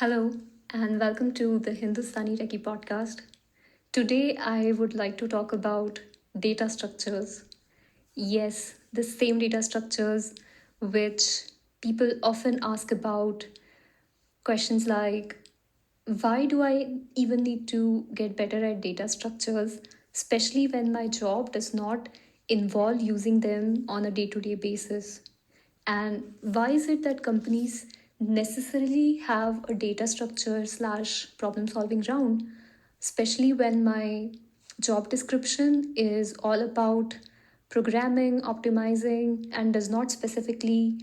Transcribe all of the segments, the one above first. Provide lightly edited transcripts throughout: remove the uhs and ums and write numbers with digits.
Hello, and welcome to the Hindustani Techie podcast. Today, I would like to talk about data structures. Yes, the same data structures which people often ask about. Questions like, why do I even need to get better at data structures, especially when my job does not involve using them on a day to day basis? And why is it that companies necessarily have a data structure slash problem solving round, especially when my job description is all about programming, optimizing, and does not specifically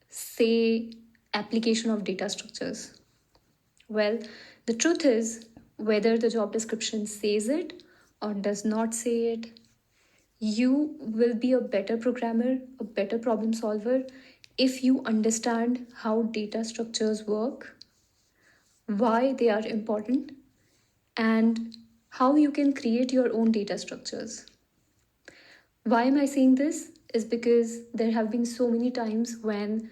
say application of data structures? Well, the truth is, whether the job description says it or does not say it, you will be a better programmer, a better problem solver if you understand how data structures work, why they are important, and how you can create your own data structures. Why am I saying this? Is because there have been so many times when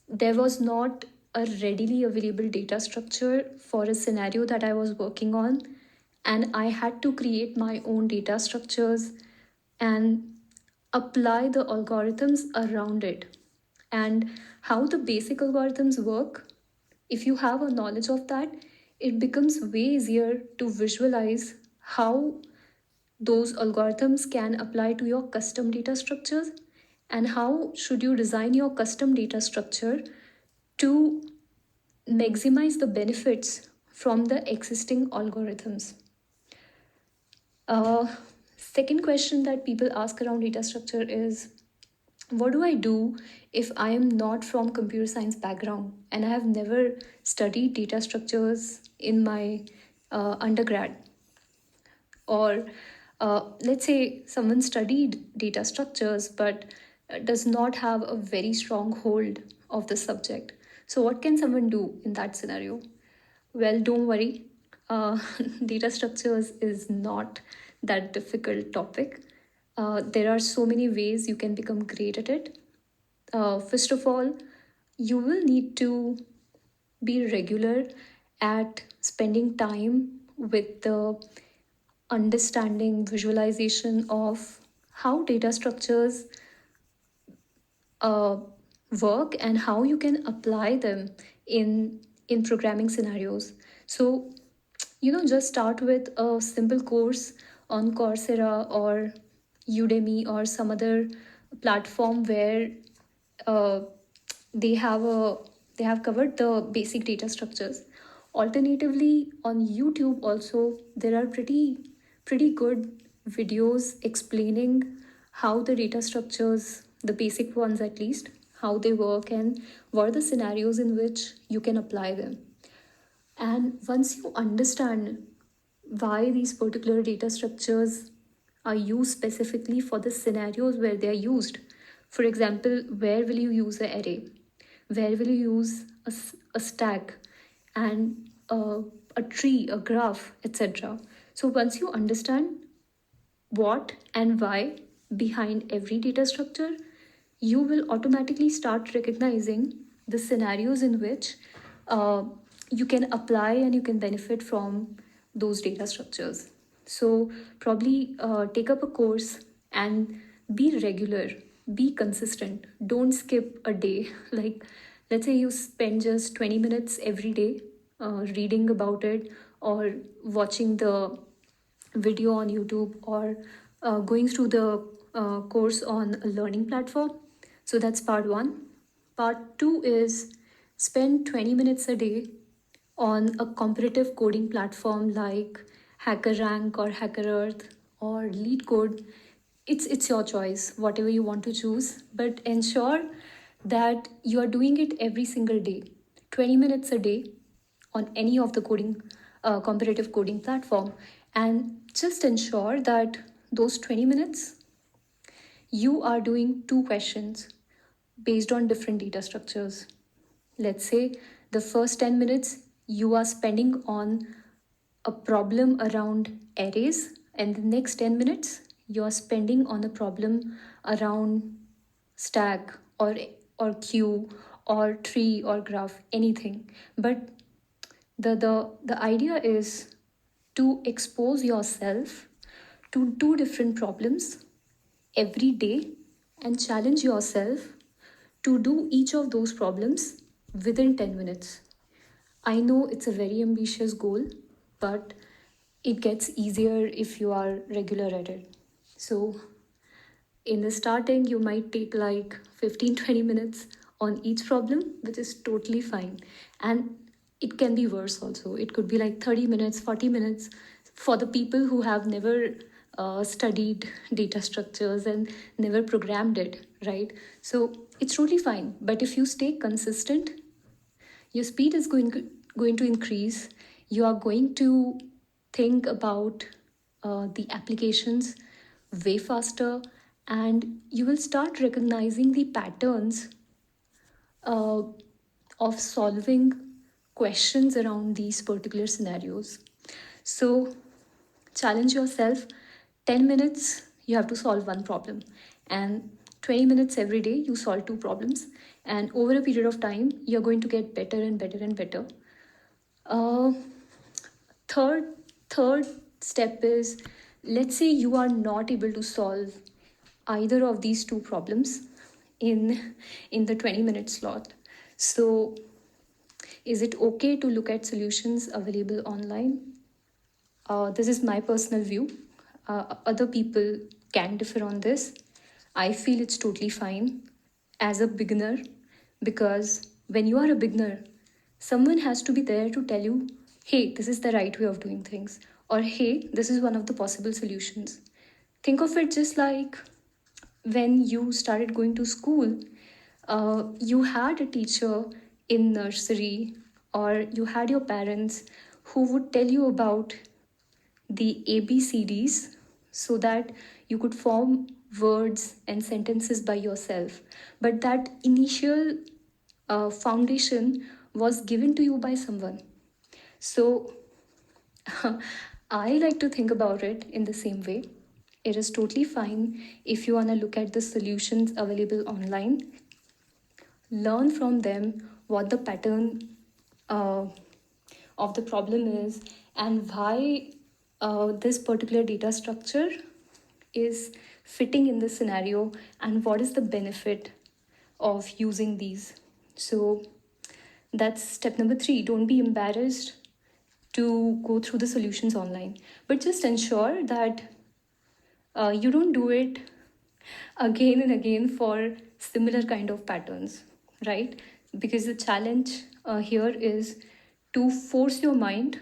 there was not a readily available data structure for a scenario that I was working on, and I had to create my own data structures and apply the algorithms around it. And how the basic algorithms work, if you have a knowledge of that, it becomes way easier to visualize how those algorithms can apply to your custom data structures, and how should you design your custom data structure to maximize the benefits from the existing algorithms. uh, Second question that people ask around data structure is, what do I do if I am not from computer science background and I have never studied data structures in my undergrad? Or let's say someone studied data structures but does not have a very strong hold of the subject. So what can someone do in that scenario? Well, don't worry. uh, Data structures is not that difficult topic. There are so many ways you can become great at it. First of all, you will need to be regular at spending time with the understanding, visualization of how data structures uh, work and how you can apply them in programming scenarios. So just start with a simple course on Coursera or Udemy or some other platform where uh, they have a they have covered the basic data structures. Alternatively, on YouTube also there are pretty good videos explaining how the data structures, the basic ones at least, how they work and what are the scenarios in which you can apply them. And once you understand why these particular data structures are used specifically for the scenarios where they are used, for example, where will you use an array? Where will you use a stack and a tree, a graph, etc.? So once you understand what and why behind every data structure, you will automatically start recognizing the scenarios in which uh, you can apply and you can benefit from those data structures. So, probably take up a course and be regular, be consistent. Don't skip a day. Like, let's say you spend just 20 minutes every day reading about it or watching the video on YouTube or going through the course on a learning platform. So that's part one. Part two is spend 20 minutes a day on a competitive coding platform like HackerRank or HackerEarth or LeetCode. It's your choice, whatever you want to choose, but ensure that you are doing it every single day, 20 minutes a day on any of the coding competitive coding platform, and just ensure that those 20 minutes you are doing two questions based on different data structures. Let's say the first 10 minutes you are spending on a problem around arrays, and the next 10 minutes you are spending on a problem around stack or queue or tree or graph, anything. But The idea is to expose yourself to two different problems every day and challenge yourself to do each of those problems within 10 minutes. I know it's a very ambitious goal, but it gets easier if you are regular at it. So in the starting, you might take like 15-20 minutes on each problem, which is totally fine. And it can be worse also. It could be like 30 minutes, 40 minutes for the people who have never studied data structures and never programmed it, right? So it's totally fine. But if you stay consistent, your speed is going to increase. You are going to think about the applications way faster, and you will start recognizing the patterns uh, of solving questions around these particular scenarios. So challenge yourself. 10 minutes you have to solve one problem, and 20 minutes every day you solve two problems, and over a period of time you're going to get better and better and better. uh, third step is, let's say you are not able to solve either of these two problems in the 20-minute slot. So is it okay to look at solutions available online? This is my personal view. Other people can differ on this. I feel it's totally fine as a beginner, because when you are a beginner, someone has to be there to tell you, hey, this is the right way of doing things, or hey, this is one of the possible solutions. Think of it just like when you started going to school, you had a teacher in nursery, or you had your parents who would tell you about the ABCDs so that you could form words and sentences by yourself. But that initial foundation was given to you by someone. So I like to think about it in the same way. It is totally fine if you want to look at the solutions available online, learn from them what the pattern uh, of the problem is, and why this particular data structure is fitting in this scenario, and what is the benefit of using these. So that's step number 3. Don't be embarrassed to go through the solutions online, but just ensure that you don't do it again and again for similar kind of patterns, right? Because the challenge here is to force your mind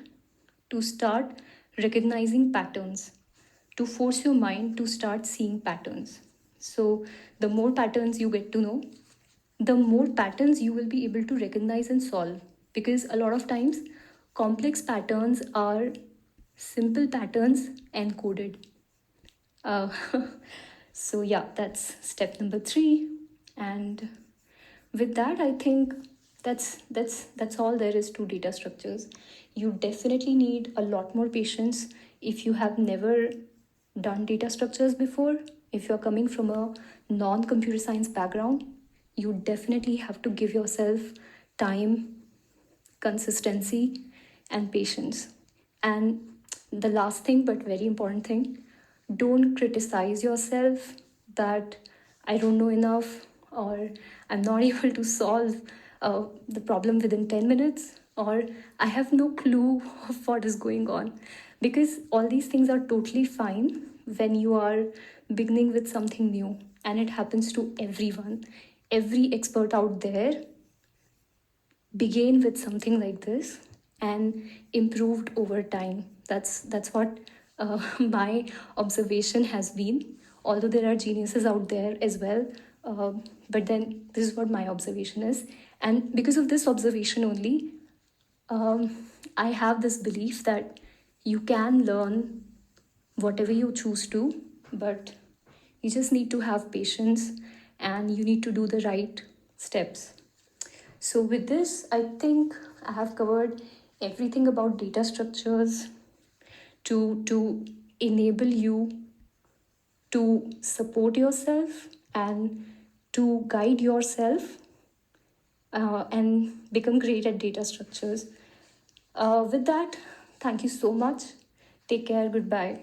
to start recognizing patterns, to force your mind to start seeing patterns. So the more patterns you get to know, the more patterns you will be able to recognize and solve, because a lot of times complex patterns are simple patterns encoded. uh, so yeah, that's step number 3. And with that, I think that's all there is to data structures. You definitely need a lot more patience if you have never done data structures before. If you're coming from a non-computer science background, you definitely have to give yourself time, consistency, and patience. And the last thing, but very important thing, don't criticize yourself that I don't know enough, or I'm not able to solve the problem within 10 minutes, or I have no clue of what is going on. Because all these things are totally fine when you are beginning with something new, and it happens to everyone. Every expert out there began with something like this and improved over time. That's what my observation has been. Although there are geniuses out there as well, but then this is what my observation is, and because of this observation only, um, I have this belief that you can learn whatever you choose to, but you just need to have patience and you need to do the right steps. So, with this, I think I have covered everything about data structures to enable you to support yourself and to guide yourself and become great at data structures. With that, thank you so much. Take care. Goodbye.